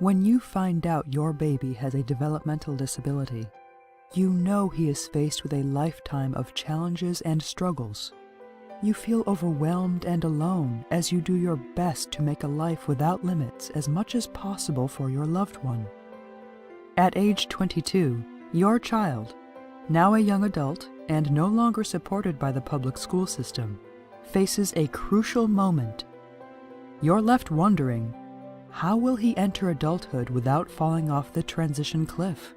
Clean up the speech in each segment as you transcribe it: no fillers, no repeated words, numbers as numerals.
When you find out your baby has a developmental disability, you know he is faced with a lifetime of challenges and struggles. You feel overwhelmed and alone as you do your best to make a life without limits as much as possible for your loved one. At age 22, your child, now a young adult and no longer supported by the public school system, faces a crucial moment. You're left wondering, how will he enter adulthood without falling off the transition cliff?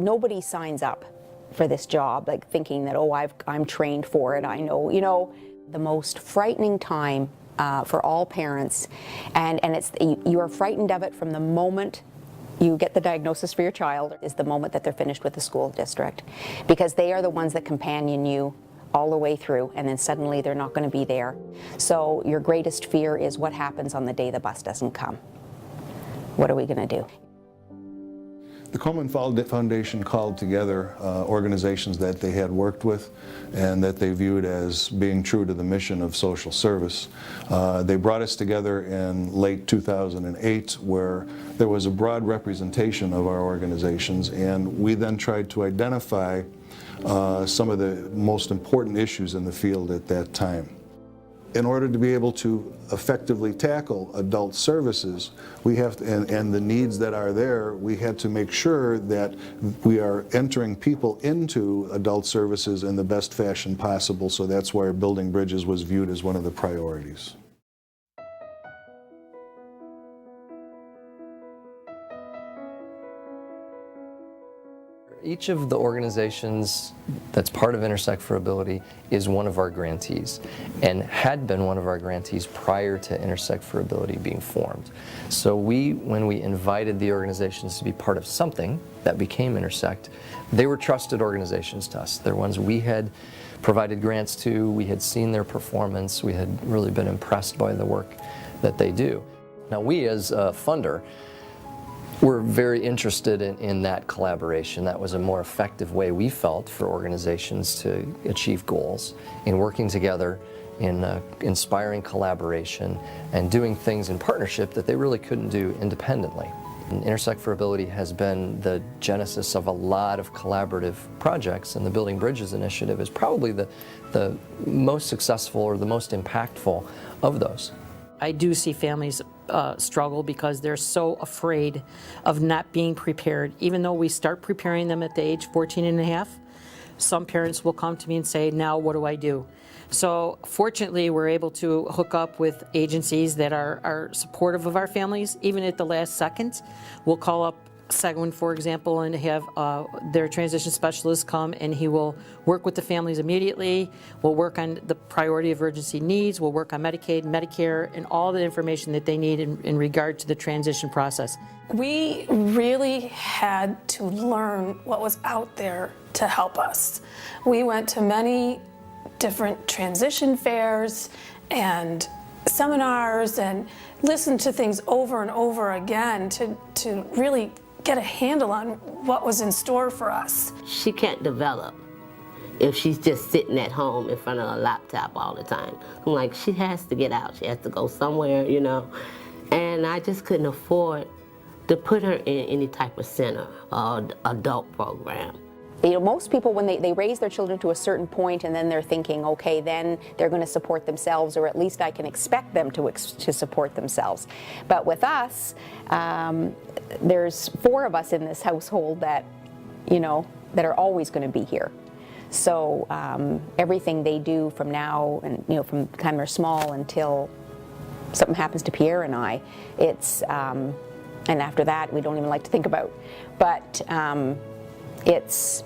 Nobody signs up for this job like thinking that, oh, I'm trained for it, I know. You know, the most frightening time for all parents, and you are frightened of it from the moment you get the diagnosis for your child, is the moment that they're finished with the school district, because they are the ones that companion you all the way through, and then suddenly they're not going to be there. So your greatest fear is what happens on the day the bus doesn't come. What are we going to do? The Komen Foundation called together organizations that they had worked with and that they viewed as being true to the mission of social service. They brought us together in late 2008 where there was a broad representation of our organizations, and we then tried to identify some of the most important issues in the field at that time. In order to be able to effectively tackle adult services, we have to, and the needs that are there, we had to make sure that we are entering people into adult services in the best fashion possible, so that's why building bridges was viewed as one of the priorities. Each of the organizations that's part of Intersect for Ability is one of our grantees, and had been one of our grantees prior to Intersect for Ability being formed. So when we invited the organizations to be part of something that became Intersect, they were trusted organizations to us. They're ones we had provided grants to, we had seen their performance, we had really been impressed by the work that they do. Now we as a funder, we're very interested in that collaboration. That was a more effective way, we felt, for organizations to achieve goals, in working together, in inspiring collaboration, and doing things in partnership that they really couldn't do independently. And Intersect for Ability has been the genesis of a lot of collaborative projects, and the Building Bridges initiative is probably the most successful or the most impactful of those. I do see families struggle because they're so afraid of not being prepared. Even though we start preparing them at the age 14 and a half, some parents will come to me and say, now what do I do? So fortunately, we're able to hook up with agencies that are supportive of our families, even at the last second. We'll call up Seguin, for example, and have their transition specialist come, and he will work with the families immediately. We'll work on the priority of urgency needs. We'll work on Medicaid, Medicare, and all the information that they need in regard to the transition process. We really had to learn what was out there to help us. We went to many different transition fairs and seminars and listened to things over and over again to really get a handle on what was in store for us. She can't develop if she's just sitting at home in front of a laptop all the time. I'm like, she has to get out. She has to go somewhere, you know. And I just couldn't afford to put her in any type of center or adult program. You know, most people, when they raise their children to a certain point, and then they're thinking, okay, then they're going to support themselves, or at least I can expect them to support themselves. But with us, there's 4 of us in this household that, you know, that are always going to be here. So everything they do from now, and you know, from the time they're small until something happens to Pierre and I, it's and after that we don't even like to think about. But it's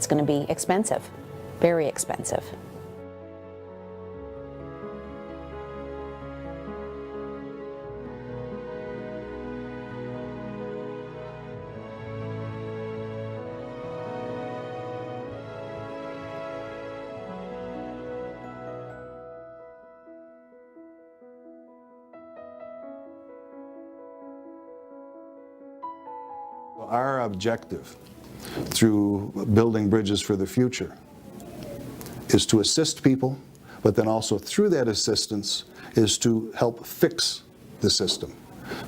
going to be expensive, very expensive. our objective through Building Bridges for the Future is to assist people, but then also through that assistance is to help fix the system.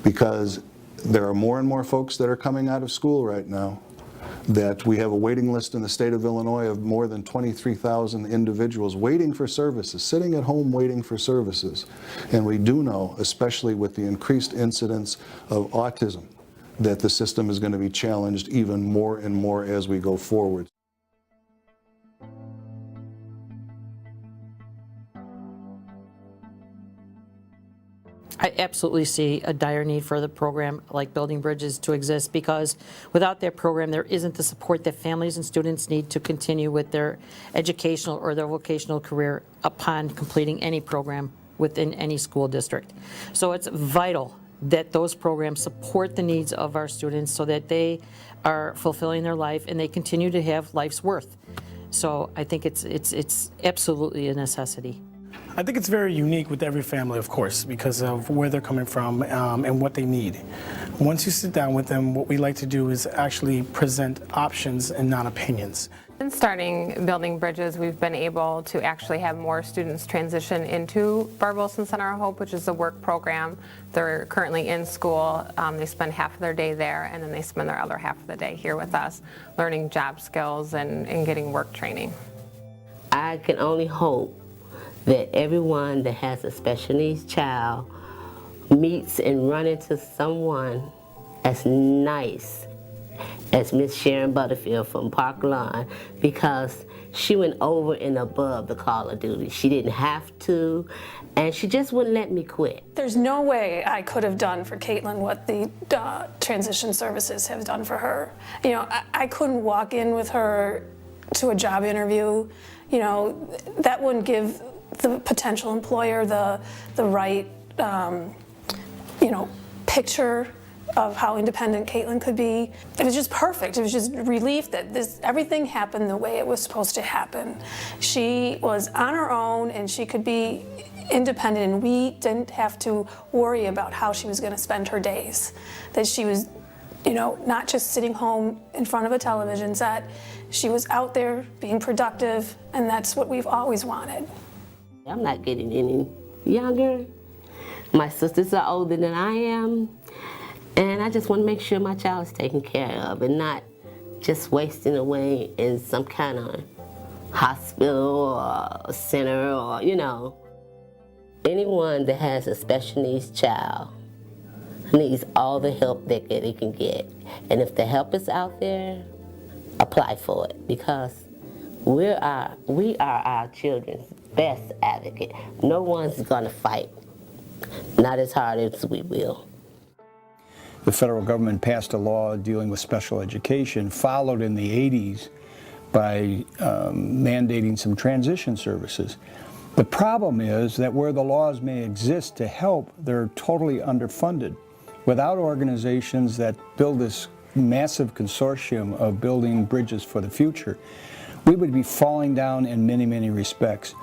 Because there are more and more folks that are coming out of school right now, that we have a waiting list in the state of Illinois of more than 23,000 individuals waiting for services, sitting at home waiting for services. And we do know, especially with the increased incidence of autism, that the system is going to be challenged even more and more as we go forward. I absolutely see a dire need for the program like Building Bridges to exist, because without that program, there isn't the support that families and students need to continue with their educational or their vocational career upon completing any program within any school district. So it's vital that those programs support the needs of our students so that they are fulfilling their life and they continue to have life's worth. So I think it's absolutely a necessity. I think it's very unique with every family, of course, because of where they're coming from and what they need. Once you sit down with them, what we like to do is actually present options and not opinions. Since starting Building Bridges, we've been able to actually have more students transition into Barb Wilson Center of Hope, which is the work program. They're currently in school. They spend half of their day there, and then they spend their other half of the day here with us, learning job skills and getting work training. I can only hope that everyone that has a special needs child meets and run into someone as nice as Miss Sharon Butterfield from Park Lawn, because she went over and above the call of duty. She didn't have to, and she just wouldn't let me quit. There's no way I could have done for Caitlin what the transition services have done for her. You know, I couldn't walk in with her to a job interview. You know, that wouldn't give the potential employer the right, you know, picture of how independent Caitlin could be. It was just perfect. It was just relief that everything happened the way it was supposed to happen. She was on her own and she could be independent, and we didn't have to worry about how she was going to spend her days. That she was, you know, not just sitting home in front of a television set. She was out there being productive, and that's what we've always wanted. I'm not getting any younger. My sisters are older than I am, and I just want to make sure my child is taken care of and not just wasting away in some kind of hospital or center or, you know. Anyone that has a special needs child needs all the help that they can get. And if the help is out there, apply for it, because we are our children's best advocate. No one's going to fight, not as hard as we will. The federal government passed a law dealing with special education, followed in the 80s by mandating some transition services. The problem is that where the laws may exist to help, they're totally underfunded. Without organizations that build this massive consortium of building bridges for the future, we would be falling down in many, many respects.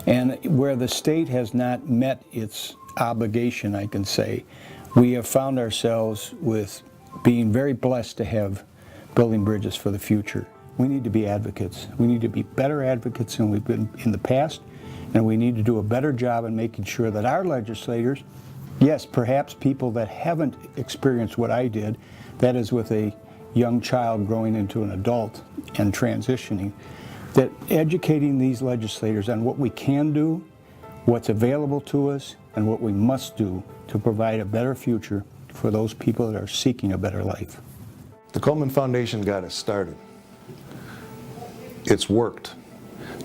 And where the state has not met its obligation, I can say, we have found ourselves with being very blessed to have building bridges for the future. We need to be advocates. We need to be better advocates than we've been in the past, and we need to do a better job in making sure that our legislators, yes, perhaps people that haven't experienced what I did, that is with a young child growing into an adult and transitioning, that educating these legislators on what we can do, what's available to us, and what we must do to provide a better future for those people that are seeking a better life. The Coleman Foundation got us started. It's worked.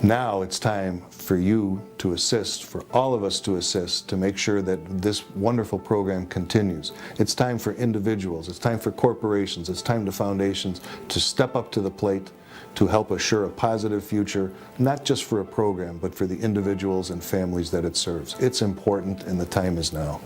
Now it's time for you to assist, for all of us to assist, to make sure that this wonderful program continues. It's time for individuals, it's time for corporations, it's time to foundations to step up to the plate to help assure a positive future, not just for a program, but for the individuals and families that it serves. It's important, and the time is now.